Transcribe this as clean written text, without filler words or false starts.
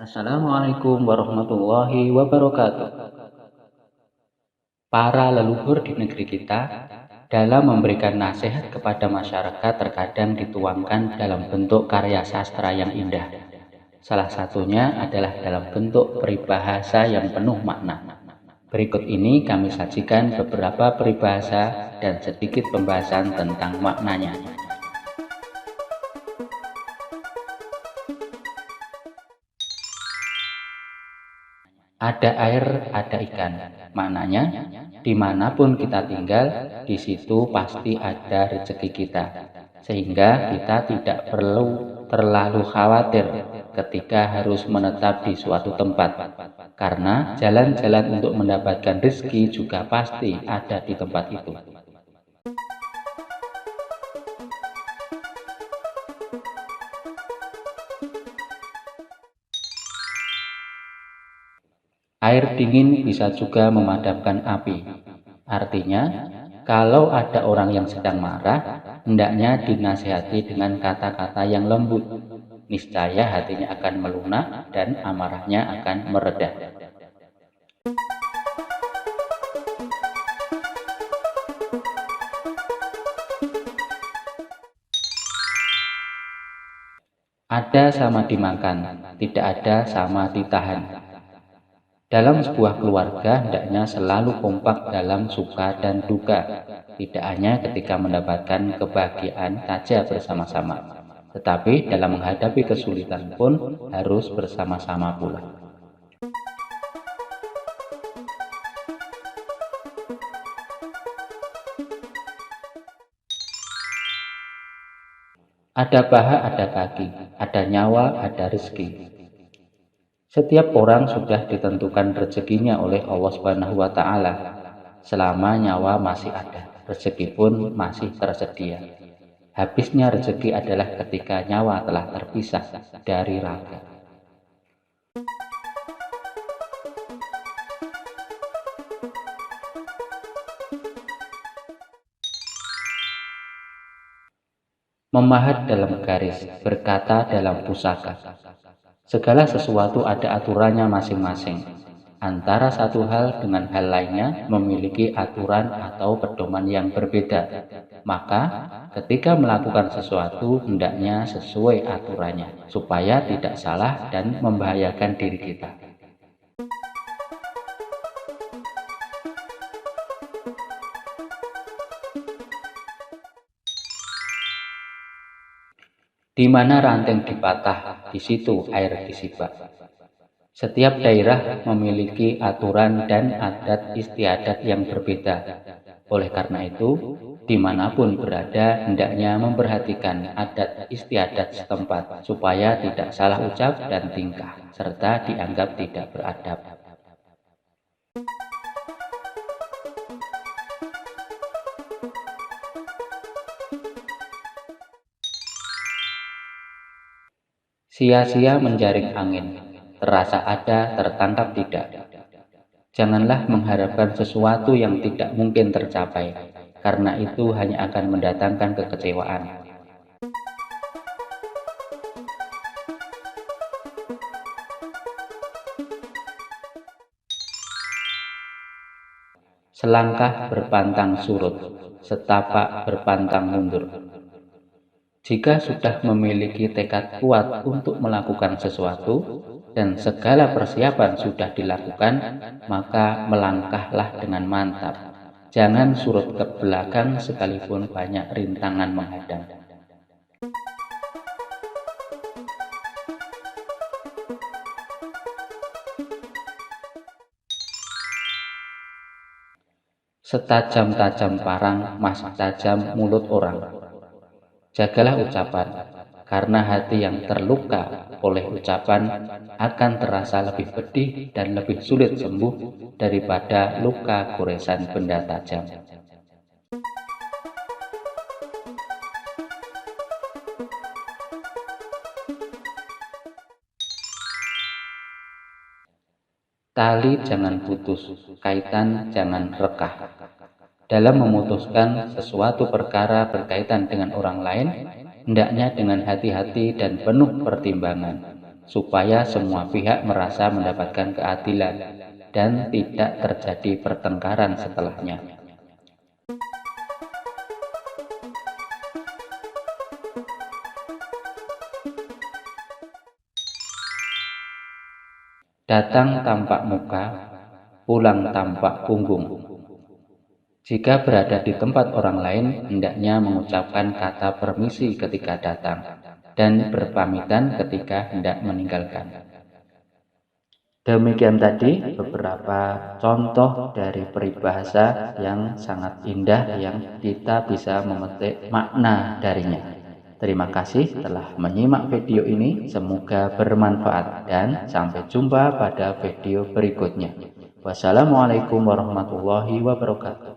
Assalamualaikum warahmatullahi wabarakatuh. Para leluhur di negeri kita dalam memberikan nasihat kepada masyarakat terkadang dituangkan dalam bentuk karya sastra yang indah. Salah satunya adalah dalam bentuk peribahasa yang penuh makna. Berikut ini kami sajikan beberapa peribahasa dan sedikit pembahasan tentang maknanya. Ada air, ada ikan. Maknanya, dimanapun kita tinggal, di situ pasti ada rezeki kita. Sehingga kita tidak perlu terlalu khawatir ketika harus menetap di suatu tempat. Karena jalan-jalan untuk mendapatkan rezeki juga pasti ada di tempat itu. Air dingin bisa juga memadamkan api. Artinya, kalau ada orang yang sedang marah, hendaknya dinasihati dengan kata-kata yang lembut. Niscaya hatinya akan melunak dan amarahnya akan mereda. Ada sama dimakan, tidak ada sama ditahan. Dalam sebuah keluarga hendaknya selalu kompak dalam suka dan duka, tidak hanya ketika mendapatkan kebahagiaan saja bersama-sama, tetapi dalam menghadapi kesulitan pun harus bersama-sama pula. Ada paha, ada kaki, ada nyawa, ada rezeki. Setiap orang sudah ditentukan rezekinya oleh Allah Subhanahu wa Ta'ala. Selama nyawa masih ada, rezeki pun masih tersedia. Habisnya rezeki adalah ketika nyawa telah terpisah dari raga. Memahat dalam garis, berkata dalam pusaka. Segala sesuatu ada aturannya masing-masing. Antara satu hal dengan hal lainnya memiliki aturan atau pedoman yang berbeda. Maka, ketika melakukan sesuatu hendaknya sesuai aturannya, supaya tidak salah dan membahayakan diri kita. Di mana ranting dipatah, di situ air disibak. Setiap daerah memiliki aturan dan adat istiadat yang berbeda. Oleh karena itu, dimanapun berada hendaknya memperhatikan adat istiadat setempat supaya tidak salah ucap dan tingkah, serta dianggap tidak beradab. Sia-sia menjaring angin, terasa ada, tertangkap tidak. Janganlah mengharapkan sesuatu yang tidak mungkin tercapai, karena itu hanya akan mendatangkan kekecewaan. Selangkah berpantang surut, setapak berpantang mundur. Jika sudah memiliki tekad kuat untuk melakukan sesuatu dan segala persiapan sudah dilakukan, maka melangkahlah dengan mantap. Jangan surut ke belakang sekalipun banyak rintangan menghadang. Setajam-tajam parang masih tajam mulut orang. Jagalah ucapan, karena hati yang terluka oleh ucapan akan terasa lebih pedih dan lebih sulit sembuh daripada luka goresan benda tajam. Tali jangan putus, kaitan jangan rekah. Dalam memutuskan sesuatu perkara berkaitan dengan orang lain, hendaknya dengan hati-hati dan penuh pertimbangan, supaya semua pihak merasa mendapatkan keadilan dan tidak terjadi pertengkaran setelahnya. Datang tampak muka, pulang tampak punggung. Jika berada di tempat orang lain, hendaknya mengucapkan kata permisi ketika datang dan berpamitan ketika hendak meninggalkan. Demikian tadi beberapa contoh dari peribahasa yang sangat indah yang kita bisa memetik makna darinya. Terima kasih telah menyimak video ini, semoga bermanfaat dan sampai jumpa pada video berikutnya. Wassalamualaikum warahmatullahi wabarakatuh.